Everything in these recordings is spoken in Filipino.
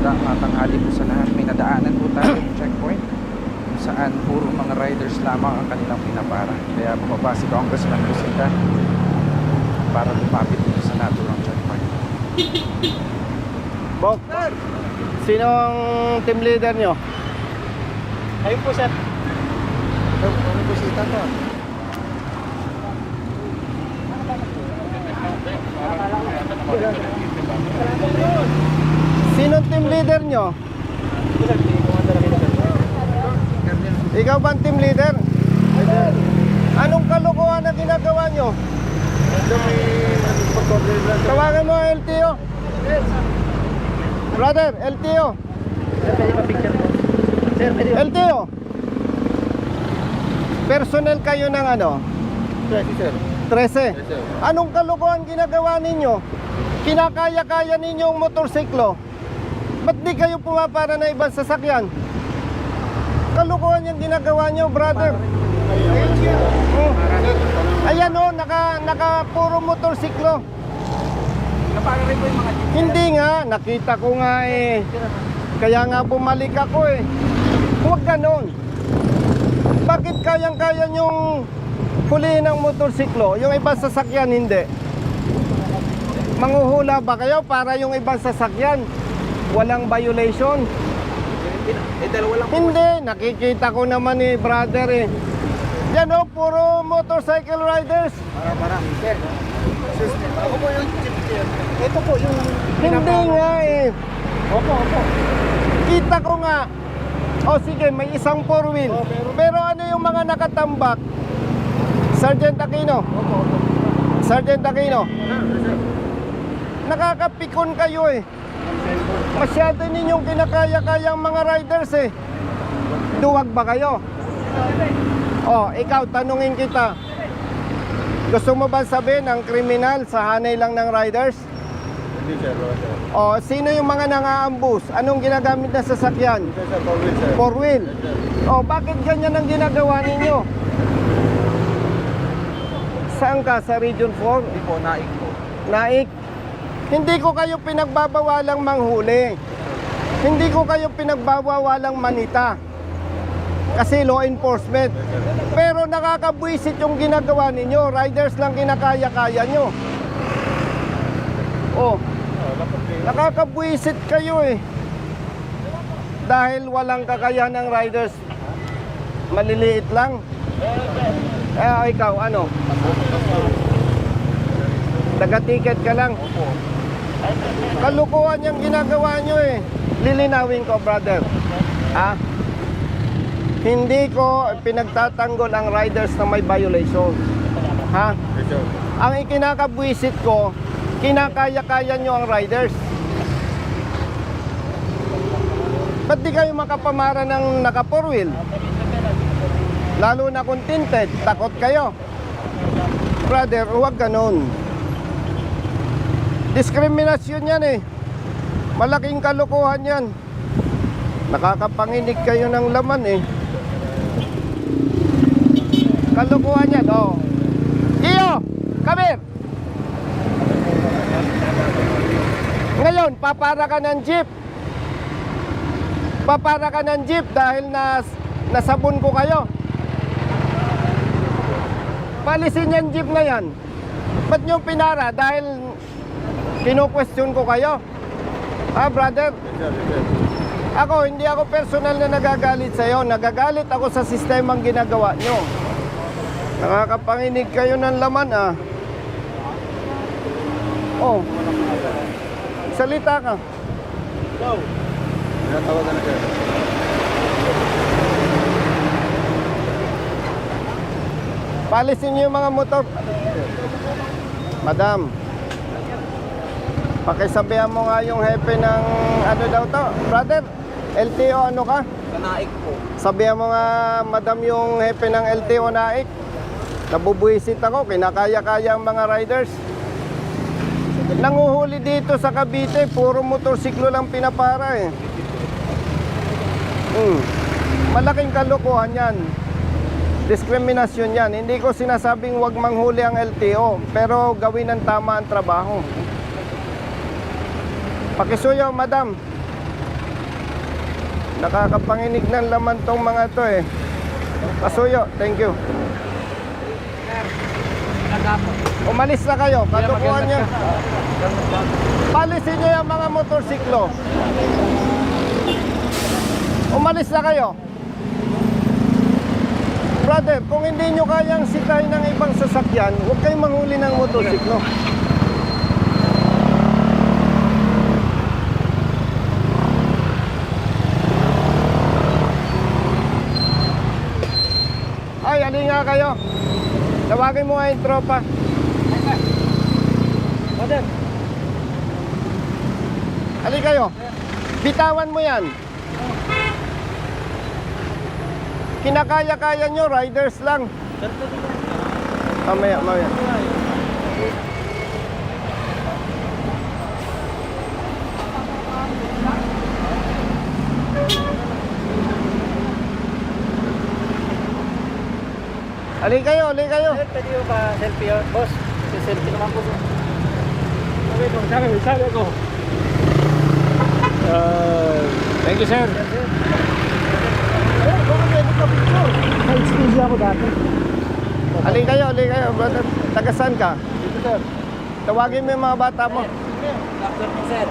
magandang tanghali po sa lahat. May nadaanan po tayo ng checkpoint kung saan puro mga riders lamang ang kanilang pinapara. Kaya bumaba si Congressman Lucita para lumapit dito sa naturang checkpoint. Bok, sino ang team leader nyo? Ayun po, sir. Ano po si Tata? Sino ang team leader nyo? Ikaw ba ang team leader? Anong kalokohan na ginagawa nyo? Tawagan mo ang LTO. Brother, LTO. LTO. Personnel kayo ng ano? 13. Anong kalokohan ginagawa ninyo? Kinakaya-kaya ninyo ang motorsiklo. Ba't di kayo pumapara na ibang sasakyan? Kalokohan yung ginagawa nyo, brother. Oh. Ayan o, naka puro motorsiklo. Napara rin po yung mga jeep. Hindi nga, nakita ko nga eh. Kaya nga bumalik ako eh. Huwag ganon. Bakit kayang-kaya nyong hulihin ang motorsiklo? Yung ibang sasakyan hindi. Manghuhula ba kayo para yung ibang sasakyan walang violation? Dalawa lang po. Hindi, nakikita ko naman eh, brother eh. Yan o, puro motorcycle riders. Para. Sir. Ako po yung jeep, sir. Ito po yung... Hindi nga eh. Opo. Kita ko nga. O sige, may isang four wheel. Pero ano yung mga nakatambak? Sergeant Aquino. Opo. Sergeant Aquino. Nakakapikon kayo eh. Masyado ninyong kinakaya-kayang mga riders eh. Duwag ba kayo? Oh, ikaw, tanungin kita. Gusto mo ba sabihin ang kriminal sa hanay lang ng riders? Hindi, sir. Oh, sino yung mga nang-aambus? Anong ginagamit na sasakyan? Sir, four wheel, sir. Four wheel. Oh, bakit ganyan ang ginagawa ninyo? Saan ka? Sa Region 4? Hindi po, naik po. Naik. Hindi ko kayo pinagbabawalang manghuli. Hindi ko kayo pinagbabawalang manita. Kasi law enforcement. Pero nakakabwisit yung ginagawa ninyo. Riders lang kinakaya-kaya nyo. Oh, nakakabwisit kayo eh. Dahil walang kakayahan ng riders. Maliliit lang. Ikaw, ano? Taga-ticket ka lang. Kalukuhan yung ginagawa nyo eh. Lilinawin ko, brother. Hindi ko pinagtatanggol ang riders na may violation. Ang ikinakabwisit ko, kinakaya-kaya nyo ang riders. Ba't di kayo makapamara ng naka four wheel? Lalo na kung tinted, takot kayo. Brother, huwag ganun. Diskriminasyon yan eh. Malaking kalokohan yan. Nakakapanginig kayo ng laman eh. Kalokohan yan, oh. Iyo, come here. Ngayon, papara ka ng jeep. Papara ka ng jeep dahil nasabon ko kayo. Palisin yung jeep na yan. Ba't nyo pinara? Dahil kino-question ko kayo. Brother? Ako, hindi ako personal na nagagalit sa'yo. Nagagalit ako sa sistemang ginagawa nyo. Nakakapanginig kayo ng laman, Oh. Salita ka. Go. Tinatawagan na, sir. Palisin nyo yung mga motor. Madam, pakisabihan mo nga yung hepe ng ano daw to. Brother, LTO ano ka? Sa naik po. Sabihan mo nga, madam, yung hepe ng LTO naik. Nabubuisit ako, kinakaya-kaya ang mga riders. Nanguhuli dito sa Cavite, puro motorsiklo lang pinapara eh. Malaking kalokohan yan. Diskriminasyon yan. Hindi ko sinasabing wag manghuli ang LTO, pero gawin ng tama ang trabaho. Pakisuyo, madam. Nakakapanginig ng laman tong mga to eh. Pasuyo, thank you. Umalis na kayo, katukuhan nyo. Palisin nyo yung mga motorsiklo. Umalis na kayo. Brother, kung hindi nyo kayang sikain ng ibang sasakyan, huwag kayong manghuli ng motorsiklo. Ay, alin nga kayo. Tawagin mo nga yung tropa. Brother, Alin kayo. Bitawan mo yan. Kinakaya-kaya nyo, riders lang. Mamaya, mamaya. Alin kayo, alin kayo. sir, pwede mo ba selfie yun? Boss, selfie naman po. Okay po, sabi ko. Thank you, sir. Ayun, baka pwede ka picture. Na-excuse ako dati. Alin kayo, brother. Tagasan ka. Dito, sir. Tawagin mo yung mga bata mo. Doctor po, sir.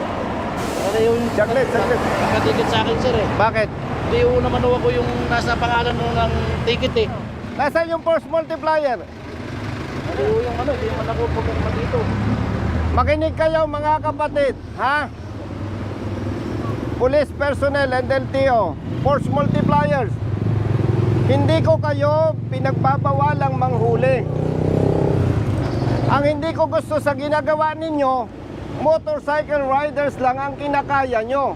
Ano yung Saglit, saglit. nakatikit sa akin, sir eh. Bakit? Hindi yung naman ako yung nasa pangalan ng ticket eh. Nasaan yung force multiplier? Hindi yung ano, hindi naman ako pumunta dito. Makinig kayo mga kapatid, ha? Police personnel and LTO, force multipliers. Hindi ko kayo pinagbabawalang manghuli. Ang hindi ko gusto sa ginagawa ninyo, motorcycle riders lang ang kinakaya nyo.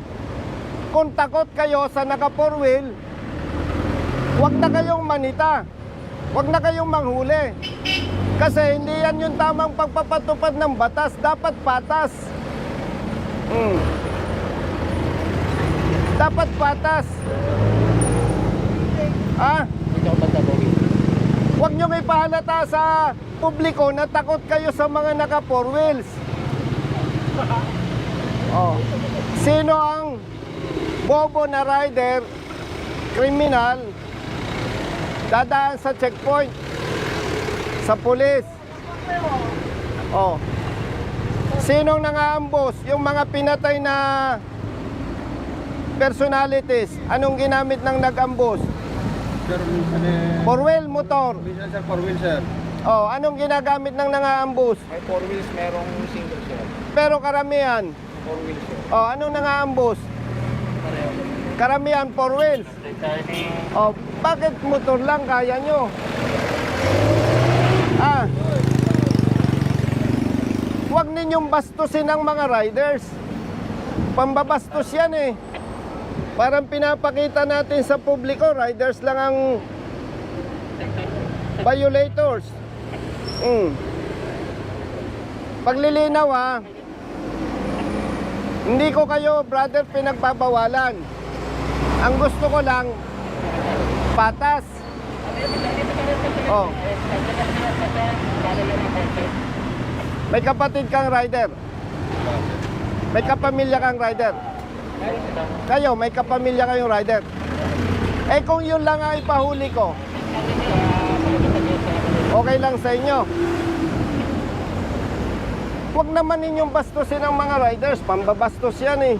Kung takot kayo sa naka four wheel, huwag na kayong manita. Huwag na kayong manghuli. Kasi hindi yan yung tamang pagpapatupad ng batas. Dapat patas. Dapat patas. Hindi ako magkabawin. Huwag nyo ipahalata sa publiko na takot kayo sa mga naka four wheels. Oh. Sino ang bobo na rider, kriminal, dadaan sa checkpoint, sa pulis? Oh. Sinong nangaambos? Yung mga pinatay na personalities. Anong ginamit ng nag-ambos? Sir, minsan eh, Four wheel motor. minsan sir, 4 wheel sir. Oh, anong ginagamit ng nangaambos? May 4 wheels, merong single sir. Pero karamihan. 4 wheels sir. Oh, anong nangaambos? Karamihan four wheels. Oh, bakit motor lang kaya nyo? Huwag ninyong bastusin ang mga riders. Pambabastos yan eh. Parang pinapakita natin sa publiko, riders lang ang violators. Paglilinaw ha, hindi ko kayo, brother, pinagbabawalan. Ang gusto ko lang, patas. Oh. May kapatid kang rider. May kapamilya kang rider. Kayo, may kapamilya kayong rider. Eh kung yun lang ang ipahuli ko, okay lang sa inyo. Huwag naman ninyong bastusin ang mga riders. Pambabastos yan eh.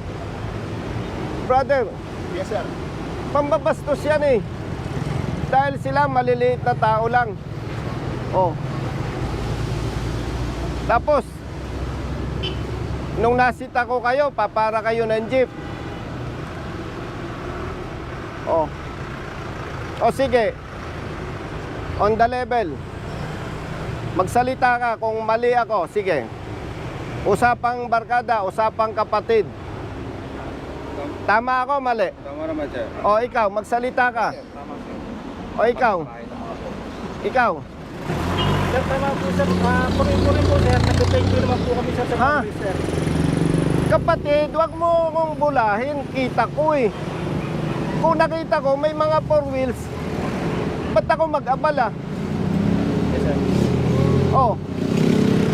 Brother, Yes sir. pambabastos yan eh. Dahil sila maliliit na tao lang. Oh. Tapos, nung nasita ko kayo, papara kayo ng jeep. Oh. O sige. On the level. Magsalita ka kung mali ako. Sige. Usapang barkada, usapang kapatid. Tama ako, mali. Tama naman sir. O ikaw, magsalita ka. O ikaw. Ikaw. Sir, tama po sir. Purin po sir. Nag-thank you naman po kami sir sa Ha? mga sir. Kapatid, wag mo akong bulahin. Kita ko eh. Kung nakita ko may mga four wheels, ba't ako mag-abala? Yes sir. Oh,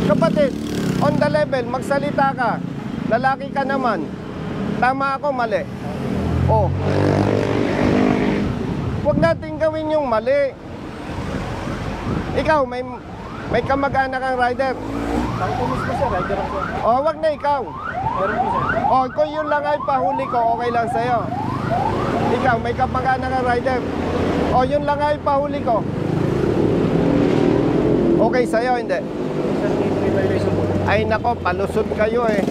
kapatid, on the level, magsalita ka. Lalaki ka naman. Tama ako, mali. Oh, Huwag natin gawin yung mali. Ikaw, may kamag-anak kang rider. Ako po mismo sir, rider ako. O, wag na ikaw. Meron po sir. O, kung yun lang ay pahuli ko, okay lang sa'yo. Ikaw, may kamag-anak kang rider. O, yun lang ay pahuli ko. Okay sa'yo, hindi? Sir, may violation po. Ay nako, palusot kayo eh.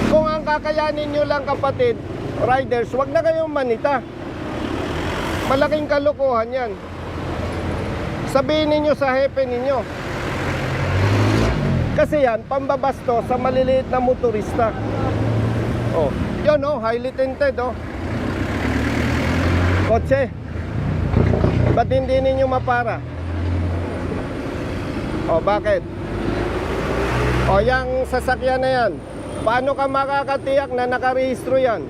Kung ang kakayanin nyo lang kapatid, riders, wag na kayong manita. Malaking kalokohan yan. Sabihin ninyo sa hepe ninyo. Kasi yan, pambabasto sa maliliit na motorista. Oh, yun oh, highly tinted oh. Kotse. Ba't hindi ninyo mapara? O, bakit? O, yung sasakyan na yan, paano ka makakatiyak na nakarehistro yan?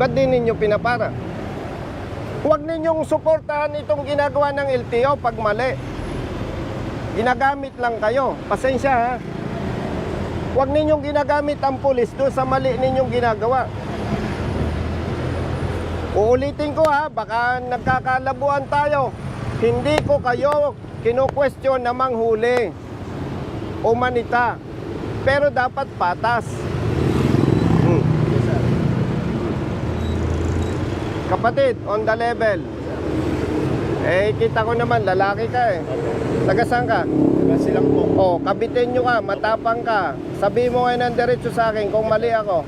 Ba't di ninyo pinapara? Huwag ninyong suportahan itong ginagawa ng LTO pag mali. Ginagamit lang kayo. Pasensya ha. Huwag ninyong ginagamit ang pulis doon sa mali ninyong ginagawa. Uulitin ko ha, baka nagkakalabuan tayo. Hindi ko kayo kinu-question na manghuli o manita. Pero dapat patas. Kapatid, on the level. Eh, kita ko naman, lalaki ka eh. Taga-saan ka? Kasi lang po. Oh, kabitin nyo ka, matapang ka. Sabi mo ngayon ng diretso sa akin kung mali ako.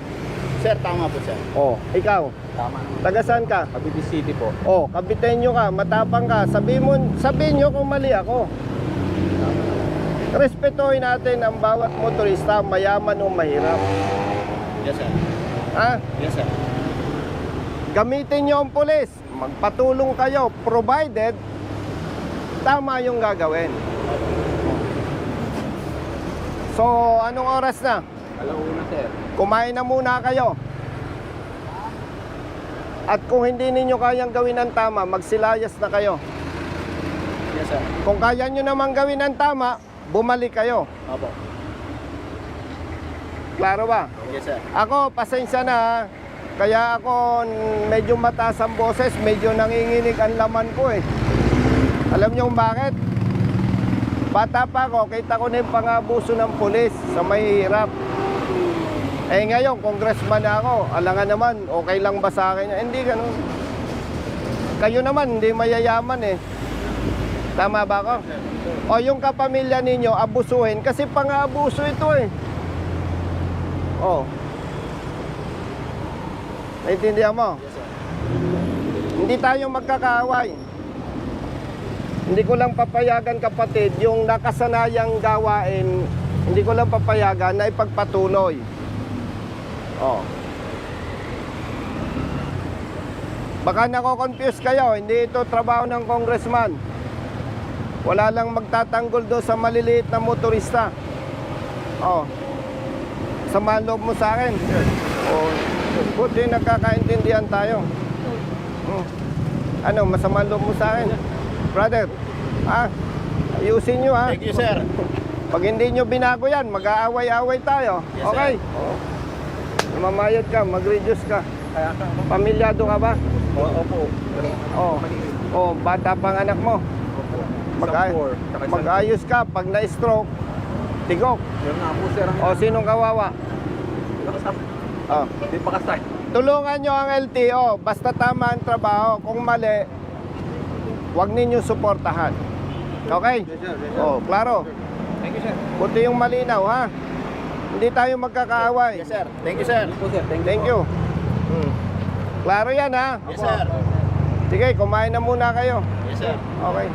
Sir, tama po sir. Oh, ikaw. Tama naman. Taga-saan ka? Cavite City po. Oh, kabitin nyo ka, matapang ka. Sabihin nyo kung mali ako. Respetuhin natin ang bawat motorista, mayaman o mahirap. Yes sir. Ha? Yes sir. Gamitin nyo ang pulis. Magpatulong kayo, provided tama yung gagawin. So, anong oras na? Alauna sir. Kumain na muna kayo. At kung hindi ninyo kayang gawin ang tama, magsilayas na kayo. Yes sir. Kung kaya nyo naman gawin ang tama, bumalik kayo. Opo. Klaro ba? Yes sir. Ako, pasensya na ha. Kaya ako medyo mataas ang boses, medyo nanginginig ang laman ko eh. Alam nyo kung bakit? Bata pa ako, kita ko na yung pangabuso ng pulis sa mahihirap. Eh ngayon, congressman na ako, alangan naman, okay lang ba sa akin? Hindi ganun. Kayo naman, hindi mayayaman eh. Tama ba ako? O yung kapamilya ninyo, abusuhin, kasi pang-abuso ito eh. Oh. Naintindihan mo? Yes sir. Hindi tayo magkakaaway. Hindi ko lang papayagan kapatid, yung nakasanayang gawain, hindi ko lang papayagan na ipagpatuloy. Oh. Baka nako-confuse kayo, hindi ito trabaho ng congressman. Wala lang magtatanggol doon sa maliliit na motorista. Oh. Samahan loob mo sa akin. Oh. Buti nagkakaintindihan tayo. Ano, masama loob mo sa akin? Brother, ayusin nyo ha. Thank you sir. Pag hindi nyo binago yan, mag-aaway-aaway tayo. Yes, Okay? Mamayad ka, mag-reduce ka. Pamilyado ka ba? Opo. Oh, bata pang anak mo. Mag-ayos ka, pag na-stroke, tigok. Yun nga po sir. O, sinong kawawa? Oh. Hindi pa kasay. Tulungan nyo ang LTO, basta tama ang trabaho. Kung mali, huwag ninyo suportahan. Okay? Yes sir. Yes sir. Oh, klaro. Thank you sir. Buti yung malinaw, ha? Hindi tayo magkakaaway. Yes sir. Thank you sir. Thank you. Klaro yan, ha? Yes sir. Sige, kumain na muna kayo. Yes sir. Okay.